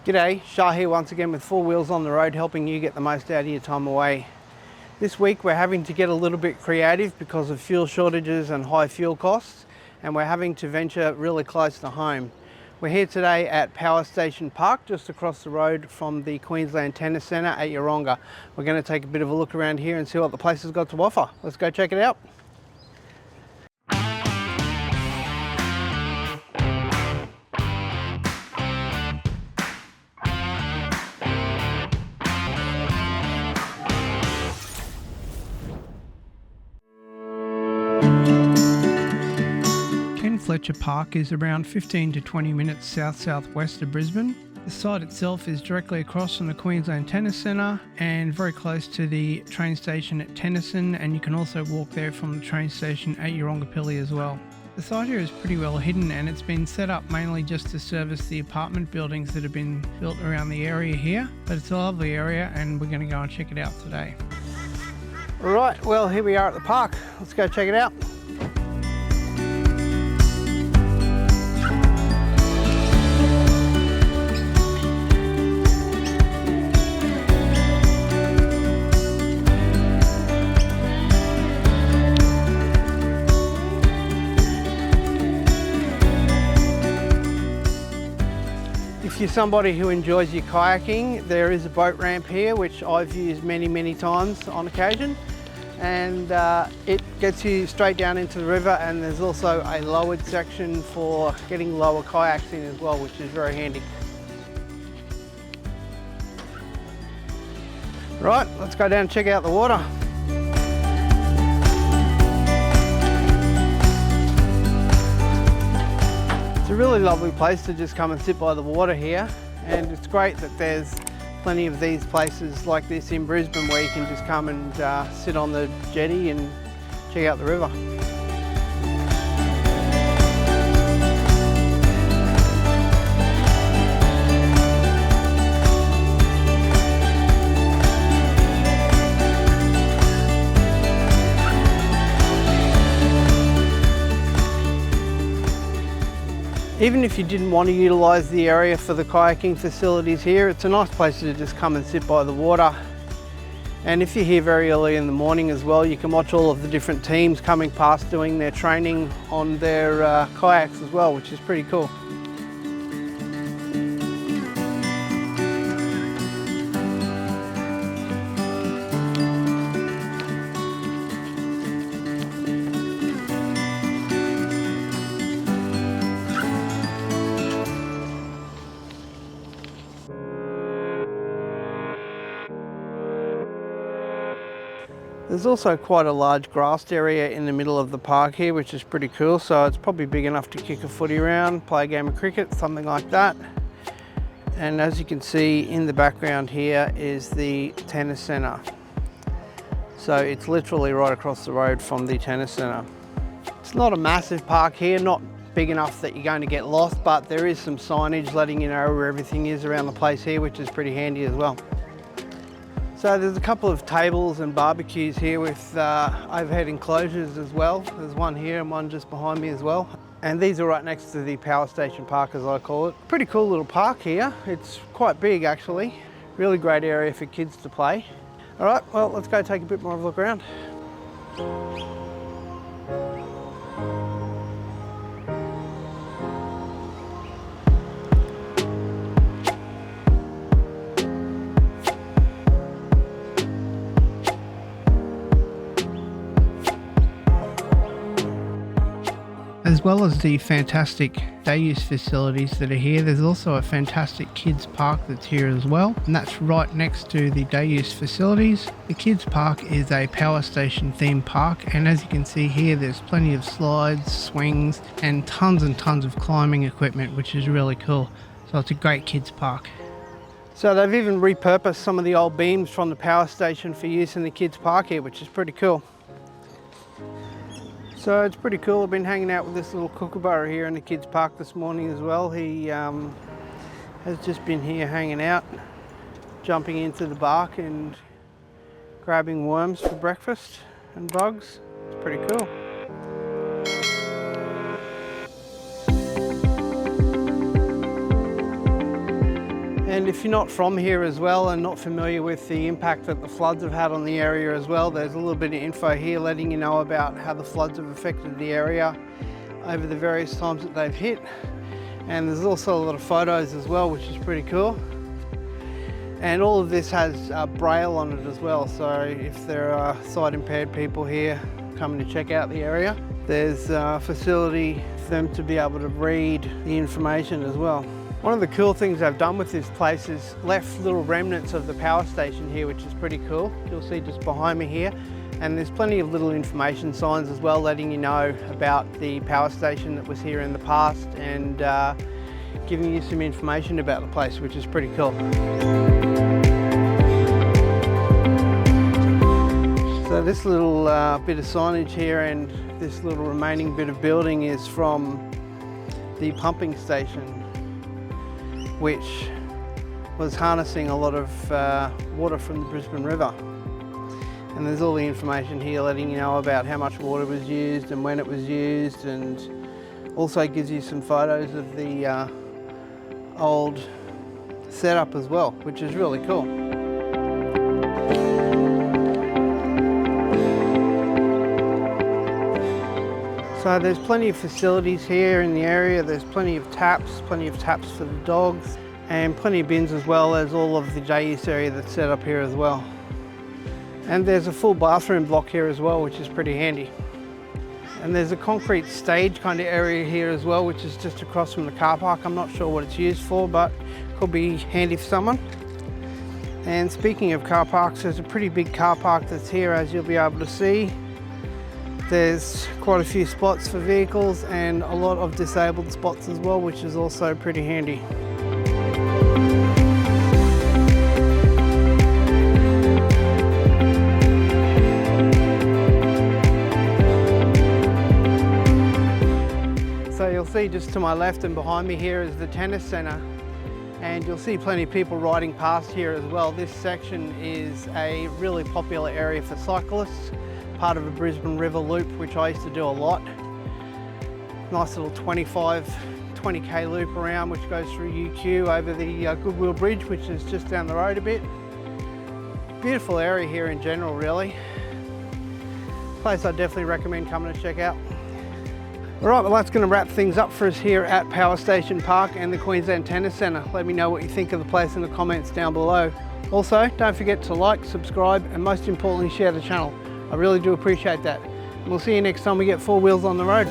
G'day, Shah here once again with Four Wheels on the Road, helping you get the most out of your time away. This week we're having to get a little bit creative because of fuel shortages and high fuel costs, and we're having to venture really close to home. We're here today at Power Station Park, just across the road from the Queensland Tennis Centre at Yeronga. We're going to take a bit of a look around here and see what the place has got to offer. Let's go check it out. Fletcher Park is around 15 to 20 minutes south-southwest of Brisbane. The site itself is directly across from the Queensland Tennis Centre and very close to the train station at Tennyson, and you can also walk there from the train station at Yeronga as well. The site here is pretty well hidden, and it's been set up mainly just to service the apartment buildings that have been built around the area here, but it's a lovely area and we're going to go and check it out today. Alright, well here we are at the park. Let's go check it out. If you're somebody who enjoys your kayaking, there is a boat ramp here which I've used many times on occasion, and it gets you straight down into the river, and there's also a lowered section for getting lower kayaks in as well, which is very handy. Right, let's go down and check out the water. It's a really lovely place to just come and sit by the water here, and it's great that there's plenty of these places like this in Brisbane where you can just come and sit on the jetty and check out the river. Even if you didn't want to utilise the area for the kayaking facilities here, it's a nice place to just come and sit by the water. And if you're here very early in the morning as well, you can watch all of the different teams coming past doing their training on their kayaks as well, which is pretty cool. There's also quite a large grassed area in the middle of the park here, which is pretty cool. So it's probably big enough to kick a footy around, play a game of cricket, something like that. And as you can see in the background here is the tennis centre. So it's literally right across the road from the tennis centre. It's not a massive park here, not big enough that you're going to get lost, but there is some signage letting you know where everything is around the place here, which is pretty handy as well. So there's a couple of tables and barbecues here with overhead enclosures as well. There's one here and one just behind me as well. And these are right next to the Power Station Park, as I call it. Pretty cool little park here. It's quite big actually. Really great area for kids to play. All right, well, let's go take a bit more of a look around. As well as the fantastic day use facilities that are here, there's also a fantastic kids park that's here as well, and that's right next to the day use facilities. The kids park is a Power Station themed park, and as you can see here, there's plenty of slides, swings, and tons of climbing equipment, which is really cool. So it's a great kids park. So they've even repurposed some of the old beams from the power station for use in the kids park here, which is pretty cool. So it's pretty cool. I've been hanging out with this little kookaburra here in the kids park this morning as well. He has just been here hanging out, jumping into the bark and grabbing worms for breakfast and bugs. It's pretty cool. And if you're not from here as well and not familiar with the impact that the floods have had on the area as well, there's a little bit of info here letting you know about how the floods have affected the area over the various times that they've hit. And there's also a lot of photos as well, which is pretty cool. And all of this has braille on it as well, so if there are sight impaired people here coming to check out the area, there's a facility for them to be able to read the information as well. One of the cool things they've done with this place is left little remnants of the power station here, which is pretty cool. You'll see just behind me here. And there's plenty of little information signs as well, letting you know about the power station that was here in the past and giving you some information about the place, which is pretty cool. So this little bit of signage here and this little remaining bit of building is from the pumping station, which was harnessing a lot of water from the Brisbane River. And there's all the information here letting you know about how much water was used and when it was used, and also gives you some photos of the old setup as well, which is really cool. So there's plenty of facilities here in the area. There's plenty of taps for the dogs, and plenty of bins as well as all of the day use area that's set up here as well. And there's a full bathroom block here as well, which is pretty handy. And there's a concrete stage kind of area here as well, which is just across from the car park. I'm not sure what it's used for, but could be handy for someone. And speaking of car parks, there's a pretty big car park that's here, as you'll be able to see. There's quite a few spots for vehicles and a lot of disabled spots as well, which is also pretty handy. So you'll see just to my left and behind me here is the tennis centre, and you'll see plenty of people riding past here as well. This section is a really popular area for cyclists, part of a Brisbane River loop, which I used to do a lot. Nice little 20k loop around, which goes through UQ over the Goodwill Bridge, which is just down the road a bit. Beautiful area here in general, really. Place I definitely recommend coming to check out. All right, well, that's going to wrap things up for us here at Power Station Park and the Queensland Tennis Centre. Let me know what you think of the place in the comments down below. Also, don't forget to like, subscribe, and most importantly, share the channel. I really do appreciate that. We'll see you next time we get 4 wheels on the road.